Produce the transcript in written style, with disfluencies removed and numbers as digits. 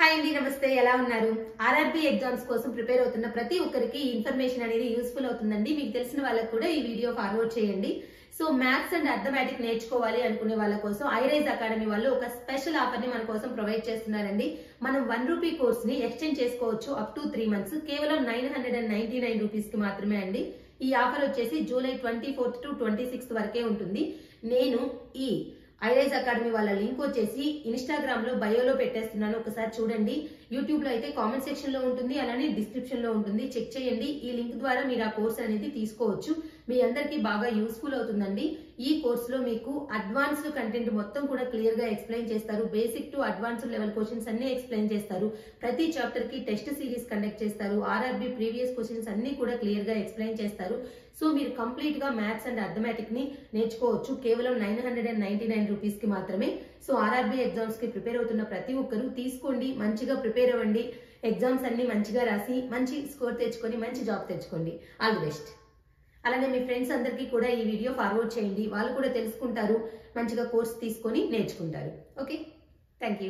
Hi అండి, నమస్తే. ఎలా ఉన్నారు? ఆర్ఆర్బీ ఎగ్జామ్స్ కోసం ప్రిపేర్ అవుతున్న ప్రతి ఒక్కరికి ఈ ఇన్ఫర్మేషన్ అనేది యూస్ఫుల్ అవుతుందండి. మీకు తెలిసిన వాళ్ళకు కూడా ఈ వీడియో ఫార్వర్డ్ చేయండి. సో మ్యాథ్స్ అండ్ అర్థమెటిక్ నేర్చుకోవాలి అనుకునే వాళ్ళ కోసం ఐరైజ్ అకాడమీ వాళ్ళు ఒక స్పెషల్ ఆఫర్ ని మన కోసం ప్రొవైడ్ చేస్తున్నారండి. మనం ₹1 కోర్స్ ని ఎక్స్టెండ్ చేసుకోవచ్చు అప్ టు 3 months కేవలం 999 రూపీస్ కి మాత్రమే అండి. ఈ ఆఫర్ వచ్చేసి జూలై 24th to 26th వరకే ఉంటుంది. నేను ఈ ఐరైజ్ అకాడమీ వాళ్ళ లింక్ వచ్చేసి ఇన్స్టాగ్రామ్ లో బయోలో పెట్టేస్తున్నాను, ఒకసారి చూడండి. యూట్యూబ్ లో అయితే కామెంట్ సెక్షన్ లో ఉంటుంది, అలానే డిస్క్రిప్షన్ లో ఉంటుంది, చెక్ చేయండి. ఈ లింక్ ద్వారా మీరు ఆ కోర్స్ అనేది తీసుకోవచ్చు. మీ అందరికి బాగా యూస్ఫుల్ అవుతుందండి. ఈ కోర్స్ లో మీకు అడ్వాన్స్డ్ కంటెంట్ మొత్తం కూడా క్లియర్ గా ఎక్స్ప్లెయిన్ చేస్తారు. Basic to advanced level questions అన్ని ఎక్స్ప్లెయిన్ చేస్తారు. ప్రతి చాప్టర్ కి టెస్ట్ సిరీస్ కండక్ట్ చేస్తారు. ఆర్ఆర్బీ ప్రీవియస్ క్వశ్చన్స్ అన్ని కూడా క్లియర్ గా ఎక్స్ప్లెయిన్ చేస్తారు. సో మీరు కంప్లీట్ గా మ్యాథ్స్ అండ్ అర్థమెటిక్ ని నేర్చుకోవచ్చు కేవలం 999 రూపీస్ కి మాత్రమే. సో ఆర్ఆర్బీ ఎగ్జామ్స్ కి ప్రిపేర్ అవుతున్న ప్రతి ఒక్కరు తీసుకోండి, మంచిగా ప్రిపేర్ అవ్వండి. ఎగ్జామ్స్ అన్ని మంచిగా రాసి మంచి స్కోర్ తెచ్చుకొని మంచి జాబ్ తెచ్చుకోండి. All the best. అలానే మీ ఫ్రెండ్స్ అందరికీ కూడా ఈ వీడియో ఫార్వర్డ్ చేయండి, వాళ్ళు కూడా తెలుసుకుంటారు, మంచిగా కోర్స్ తీసుకొని నేర్చుకుంటారు. Okay, thank you.